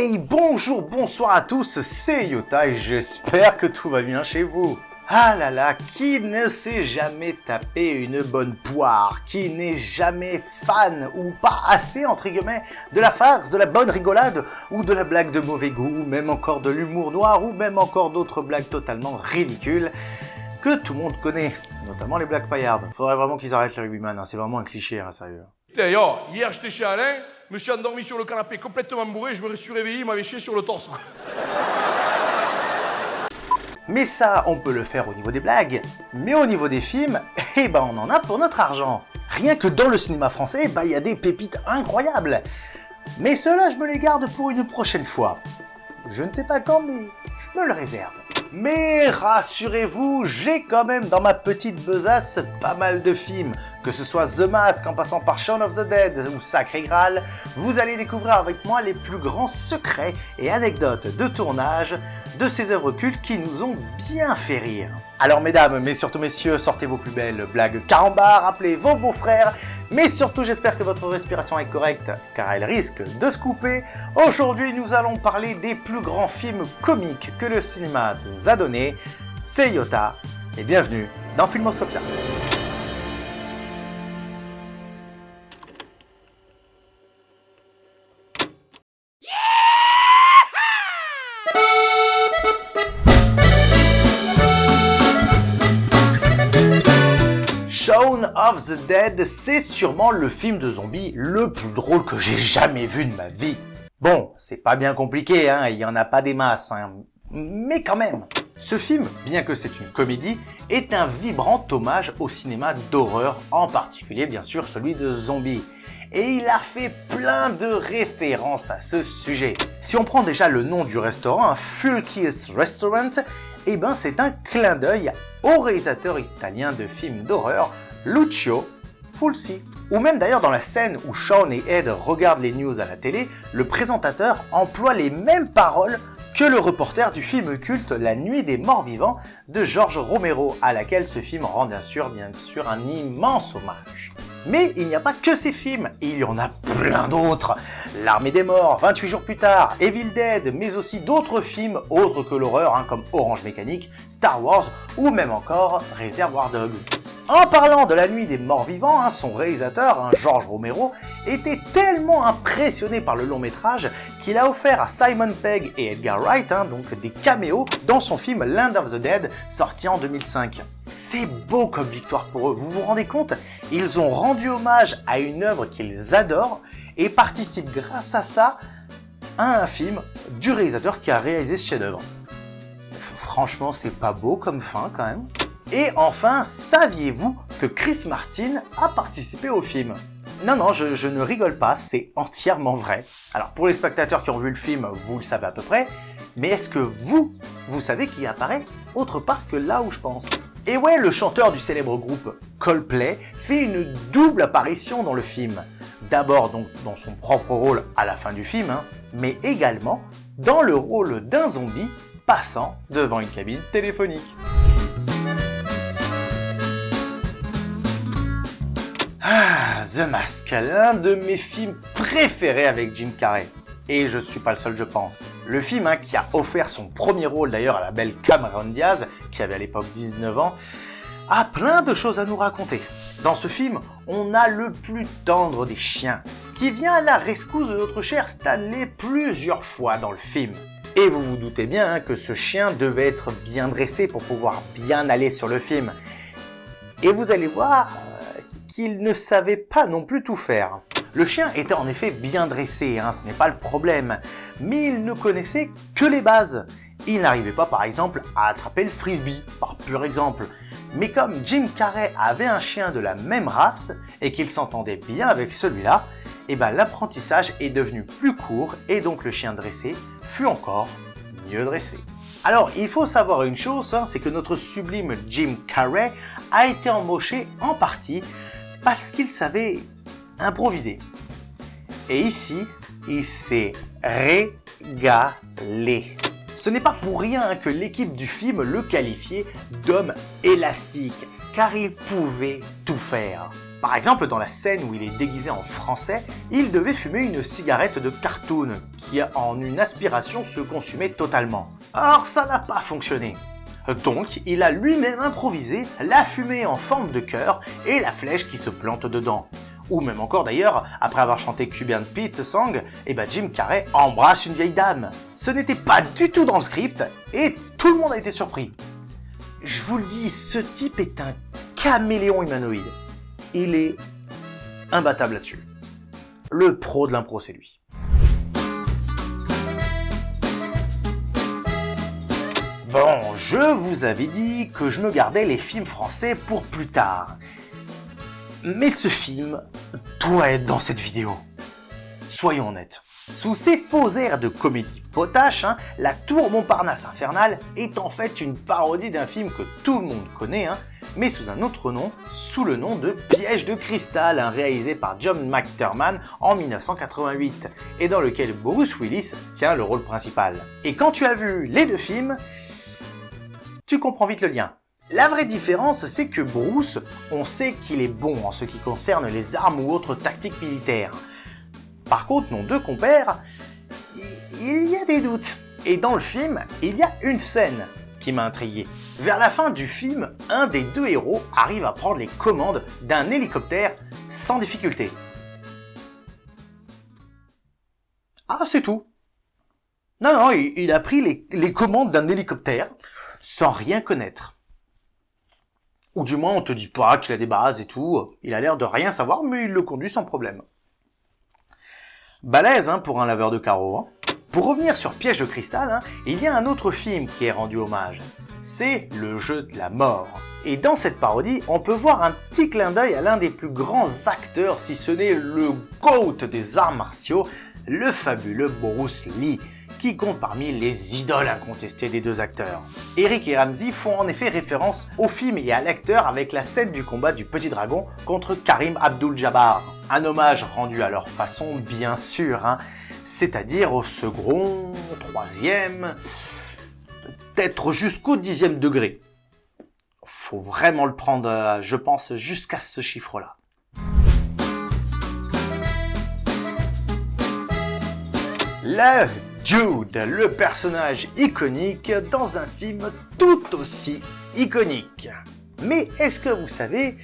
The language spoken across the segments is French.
Hey, bonjour, bonsoir à tous, c'est Yota et j'espère que tout va bien chez vous. Ah là là, qui ne s'est jamais tapé une bonne poire? Qui n'est jamais fan, ou pas assez entre guillemets, de la farce, de la bonne rigolade, ou de la blague de mauvais goût, ou même encore de l'humour noir, ou même encore d'autres blagues totalement ridicules que tout le monde connaît, notamment les blagues paillardes. Faudrait vraiment qu'ils arrêtent les rugbyman, hein, c'est vraiment un cliché, hein, sérieux. D'ailleurs, hier j'étais chez Alain, je me suis endormi sur le canapé complètement bourré, je me suis réveillé, il m'avait chié sur le torse. Mais ça, on peut le faire au niveau des blagues. Mais au niveau des films, on en a pour notre argent. Rien que dans le cinéma français, y a des pépites incroyables. Mais ceux-là, je me les garde pour une prochaine fois. Je ne sais pas quand, mais je me le réserve. Mais rassurez-vous, j'ai quand même dans ma petite besace pas mal de films. Que ce soit The Mask en passant par Shaun of the Dead ou Sacré Graal, vous allez découvrir avec moi les plus grands secrets et anecdotes de tournage de ces œuvres cultes qui nous ont bien fait rire. Alors mesdames, mais surtout messieurs, sortez vos plus belles blagues carambars, appelez vos beaux-frères, mais surtout j'espère que votre respiration est correcte, car elle risque de se couper. Aujourd'hui nous allons parler des plus grands films comiques que le cinéma nous a donné. C'est Yota, et bienvenue dans Filmoscopia. Shaun of the Dead, c'est sûrement le film de zombies le plus drôle que j'ai jamais vu de ma vie. Bon, c'est pas bien compliqué, il y en a pas des masses, mais quand même. Ce film, bien que c'est une comédie, est un vibrant hommage au cinéma d'horreur, en particulier bien sûr celui de zombies. Et il a fait plein de références à ce sujet. Si on prend déjà le nom du restaurant, Full Kills Restaurant, c'est un clin d'œil au réalisateur italien de films d'horreur Lucio Fulci. Ou même d'ailleurs dans la scène où Sean et Ed regardent les news à la télé, le présentateur emploie les mêmes paroles que le reporter du film culte La Nuit des Morts Vivants de George Romero, à laquelle ce film rend bien sûr un immense hommage. Mais il n'y a pas que ces films, il y en a plein d'autres. L'Armée des Morts, 28 jours plus tard, Evil Dead, mais aussi d'autres films autres que l'horreur, comme Orange Mécanique, Star Wars ou même encore Reservoir Dogs. En parlant de La Nuit des Morts Vivants, son réalisateur, George Romero, était tellement impressionné par le long métrage qu'il a offert à Simon Pegg et Edgar Wright donc des caméos dans son film Land of the Dead, sorti en 2005. C'est beau comme victoire pour eux, vous vous rendez compte? Ils ont rendu hommage à une œuvre qu'ils adorent et participent grâce à ça à un film du réalisateur qui a réalisé ce chef-d'œuvre. Franchement, c'est pas beau comme fin quand même. Et enfin, saviez-vous que Chris Martin a participé au film? Non, je ne rigole pas, c'est entièrement vrai. Alors pour les spectateurs qui ont vu le film, vous le savez à peu près, mais est-ce que vous savez qui apparaît autre part que là où je pense? Et ouais, le chanteur du célèbre groupe Coldplay fait une double apparition dans le film. D'abord donc dans son propre rôle à la fin du film, mais également dans le rôle d'un zombie passant devant une cabine téléphonique. The Mask, l'un de mes films préférés avec Jim Carrey. Et je suis pas le seul, je pense. Le film qui a offert son premier rôle d'ailleurs à la belle Cameron Diaz, qui avait à l'époque 19 ans, a plein de choses à nous raconter. Dans ce film, on a le plus tendre des chiens, qui vient à la rescousse de notre cher Stanley plusieurs fois dans le film. Et vous vous doutez bien que ce chien devait être bien dressé pour pouvoir bien aller sur le film. Et vous allez voir qu'il ne savait pas non plus tout faire. Le chien était en effet bien dressé, ce n'est pas le problème, mais il ne connaissait que les bases. Il n'arrivait pas par exemple à attraper le frisbee, par pur exemple. Mais comme Jim Carrey avait un chien de la même race et qu'il s'entendait bien avec celui-là, l'apprentissage est devenu plus court et donc le chien dressé fut encore mieux dressé. Alors il faut savoir une chose, c'est que notre sublime Jim Carrey a été embauché en partie parce qu'il savait improviser. Et ici, il s'est régalé. Ce n'est pas pour rien que l'équipe du film le qualifiait d'homme élastique, car il pouvait tout faire. Par exemple, dans la scène où il est déguisé en français, il devait fumer une cigarette de cartoon qui, en une aspiration, se consumait totalement. Or, ça n'a pas fonctionné. Donc, il a lui-même improvisé la fumée en forme de cœur et la flèche qui se plante dedans. Ou même encore d'ailleurs, après avoir chanté Cuban Pete Song, Jim Carrey embrasse une vieille dame. Ce n'était pas du tout dans le script et tout le monde a été surpris. Je vous le dis, ce type est un caméléon humanoïde. Il est imbattable là-dessus. Le pro de l'impro, c'est lui. Bon, je vous avais dit que je me gardais les films français pour plus tard. Mais ce film doit être dans cette vidéo. Soyons honnêtes. Sous ces faux airs de comédie potache, La Tour Montparnasse Infernale est en fait une parodie d'un film que tout le monde connaît, mais sous un autre nom, sous le nom de Piège de cristal, réalisé par John McTiernan en 1988, et dans lequel Bruce Willis tient le rôle principal. Et quand tu as vu les deux films, tu comprends vite le lien. La vraie différence, c'est que Bruce, on sait qu'il est bon en ce qui concerne les armes ou autres tactiques militaires. Par contre, nos deux compères, il y a des doutes. Et dans le film, il y a une scène qui m'a intrigué. Vers la fin du film, un des deux héros arrive à prendre les commandes d'un hélicoptère sans difficulté. Ah, c'est tout. Non, il a pris les commandes d'un hélicoptère sans rien connaître. Ou du moins, on te dit pas qu'il a des bases et tout. Il a l'air de rien savoir, mais il le conduit sans problème. Balèze pour un laveur de carreaux. Pour revenir sur Piège de cristal, il y a un autre film qui est rendu hommage. C'est Le Jeu de la mort. Et dans cette parodie, on peut voir un petit clin d'œil à l'un des plus grands acteurs, si ce n'est le GOAT des arts martiaux, le fabuleux Bruce Lee, qui compte parmi les idoles incontestées des deux acteurs. Eric et Ramsey font en effet référence au film et à l'acteur avec la scène du combat du Petit Dragon contre Karim Abdul-Jabbar. Un hommage rendu à leur façon, bien sûr, c'est-à-dire au second, troisième, peut-être jusqu'au 10e degré. Faut vraiment le prendre, je pense, jusqu'à ce chiffre-là. Le Jude, le personnage iconique dans un film tout aussi iconique. Mais est-ce que vous savez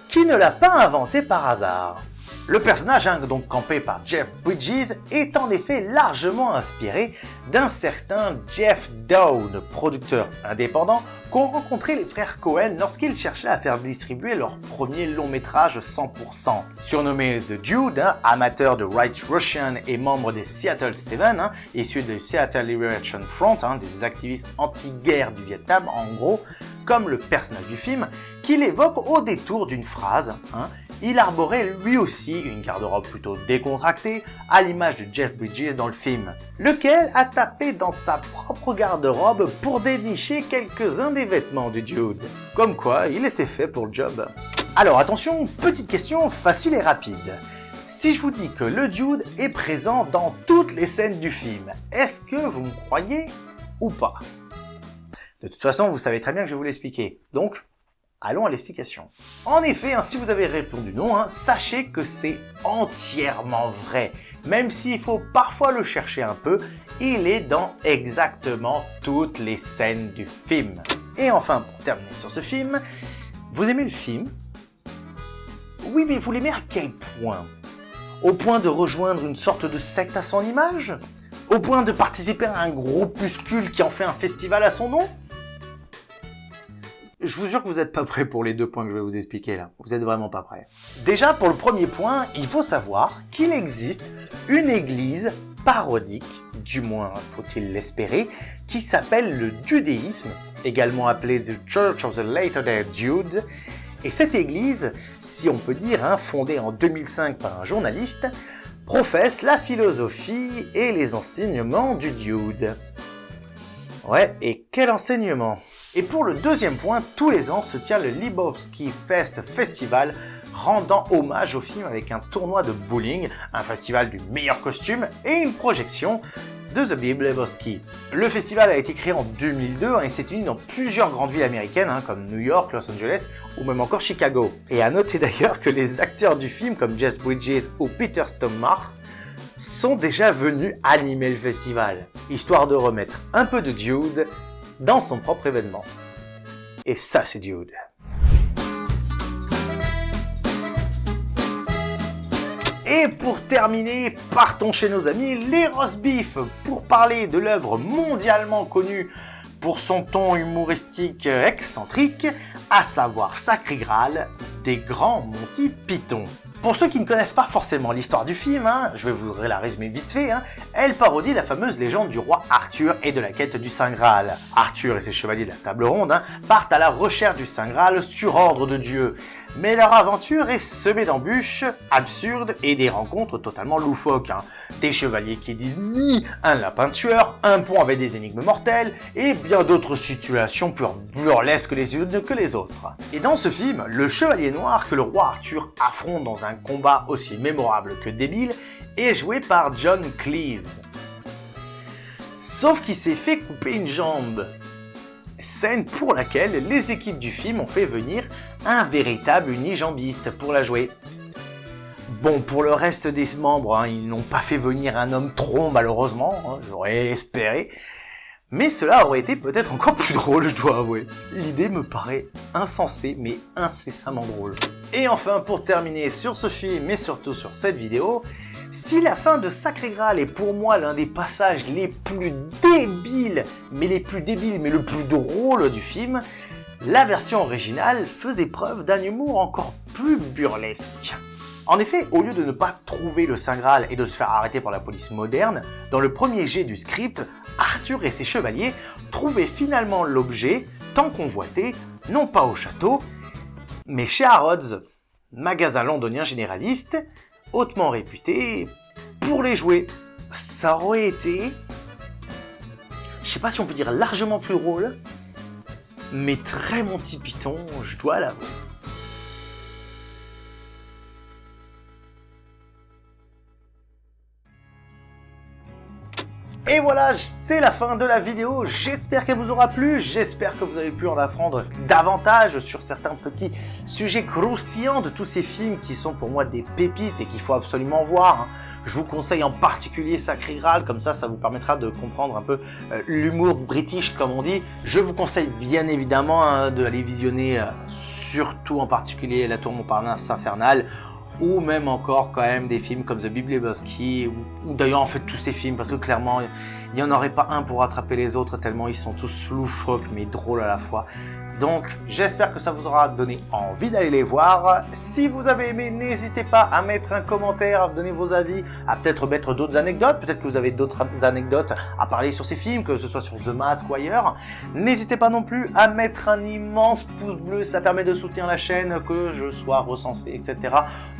qui ne l'a pas inventé par hasard? Le personnage, donc campé par Jeff Bridges, est en effet largement inspiré d'un certain Jeff Dowd, producteur indépendant, qu'ont rencontré les frères Coen lorsqu'ils cherchaient à faire distribuer leur premier long métrage 100%. Surnommé The Dude, amateur de White Russian et membre des Seattle Seven, issu de Seattle Liberation Front, des activistes anti-guerre du Vietnam en gros, comme le personnage du film, qu'il évoque au détour d'une phrase, il arborait lui aussi une garde-robe plutôt décontractée, à l'image de Jeff Bridges dans le film, lequel a tapé dans sa propre garde-robe pour dénicher quelques-uns des vêtements du Dude. Comme quoi, il était fait pour le job. Alors attention, petite question facile et rapide. Si je vous dis que le Dude est présent dans toutes les scènes du film, est-ce que vous me croyez ou pas? De toute façon, vous savez très bien que je vais vous l'expliquer. Donc, allons à l'explication. En effet, si vous avez répondu non, sachez que c'est entièrement vrai. Même s'il faut parfois le chercher un peu, il est dans exactement toutes les scènes du film. Et enfin, pour terminer sur ce film, vous aimez le film? Oui, mais vous l'aimez à quel point? Au point de rejoindre une sorte de secte à son image? Au point de participer à un groupuscule qui en fait un festival à son nom? Je vous jure que vous n'êtes pas prêts pour les deux points que je vais vous expliquer là. Vous n'êtes vraiment pas prêts. Déjà, pour le premier point, il faut savoir qu'il existe une église parodique, du moins faut-il l'espérer, qui s'appelle le dudéisme, également appelé The Church of the Latter-day Dude. Et cette église, si on peut dire, fondée en 2005 par un journaliste, professe la philosophie et les enseignements du Dude. Ouais, et quel enseignement! Et pour le deuxième point, tous les ans se tient le Lebowski Fest Festival, rendant hommage au film avec un tournoi de bowling, un festival du meilleur costume et une projection de The Big Lebowski. Le festival a été créé en 2002 et s'est tenu dans plusieurs grandes villes américaines comme New York, Los Angeles ou même encore Chicago. Et à noter d'ailleurs que les acteurs du film comme Jeff Bridges ou Peter Stormare sont déjà venus animer le festival, histoire de remettre un peu de Dude dans son propre événement. Et ça c'est Dude. Et pour terminer, partons chez nos amis les roast beef pour parler de l'œuvre mondialement connue pour son ton humoristique excentrique, à savoir Sacré Graal des grands Monty Python. Pour ceux qui ne connaissent pas forcément l'histoire du film, je vais vous la résumer vite fait, elle parodie la fameuse légende du roi Arthur et de la quête du Saint Graal. Arthur et ses chevaliers de la table ronde partent à la recherche du Saint Graal sur ordre de Dieu. Mais leur aventure est semée d'embûches absurdes et des rencontres totalement loufoques. Des chevaliers qui disent ni un lapin tueur, un pont avec des énigmes mortelles et bien d'autres situations plus burlesques les unes que les autres. Et dans ce film, le chevalier noir que le roi Arthur affronte dans un combat aussi mémorable que débile est joué par John Cleese. Sauf qu'il s'est fait couper une jambe. Scène pour laquelle les équipes du film ont fait venir un véritable unijambiste pour la jouer. Bon, pour le reste des membres, ils n'ont pas fait venir un homme tronc malheureusement, j'aurais espéré. Mais cela aurait été peut-être encore plus drôle, je dois avouer. L'idée me paraît insensée, mais incessamment drôle. Et enfin, pour terminer sur ce film et surtout sur cette vidéo, si la fin de Sacré Graal est pour moi l'un des passages les plus débiles, mais le plus drôle du film, la version originale faisait preuve d'un humour encore plus burlesque. En effet, au lieu de ne pas trouver le Saint Graal et de se faire arrêter par la police moderne, dans le premier jet du script, Arthur et ses chevaliers trouvaient finalement l'objet tant convoité, non pas au château, mais chez Harrods, magasin londonien généraliste, hautement réputé pour les jouets. Ça aurait été, je sais pas si on peut dire largement plus drôle, mais très Monty Python, je dois l'avouer. Et voilà, c'est la fin de la vidéo, j'espère qu'elle vous aura plu, j'espère que vous avez pu en apprendre davantage sur certains petits sujets croustillants de tous ces films qui sont pour moi des pépites et qu'il faut absolument voir. Je vous conseille en particulier Sacré Graal, comme ça vous permettra de comprendre un peu l'humour british comme on dit. Je vous conseille bien évidemment d'aller visionner surtout en particulier La Tour Montparnasse Infernale, ou même encore quand même des films comme The Big Lebowski, ou d'ailleurs en fait tous ces films, parce que clairement il n'y en aurait pas un pour rattraper les autres tellement ils sont tous loufoques mais drôles à la fois. Donc j'espère que ça vous aura donné envie d'aller les voir. Si vous avez aimé, n'hésitez pas à mettre un commentaire, à donner vos avis, à peut-être mettre d'autres anecdotes. Peut-être que vous avez d'autres anecdotes à parler sur ces films, que ce soit sur The Mask ou ailleurs. N'hésitez pas non plus à mettre un immense pouce bleu, ça permet de soutenir la chaîne, que je sois recensé, etc.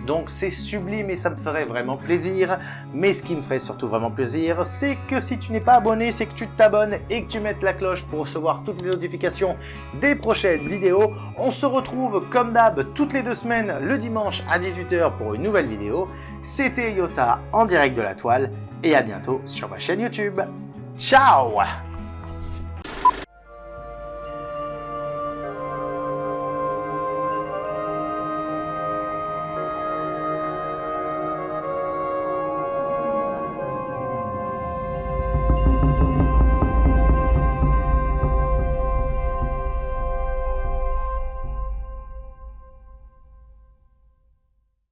Donc c'est sublime et ça me ferait vraiment plaisir. Mais ce qui me ferait surtout vraiment plaisir, c'est que si tu n'es pas abonné, c'est que tu t'abonnes et que tu mettes la cloche pour recevoir toutes les notifications des prochaine vidéo. On se retrouve comme d'hab toutes les 2 semaines le dimanche à 18 h pour une nouvelle vidéo. C'était Yota en direct de la toile et à bientôt sur ma chaîne YouTube. Ciao!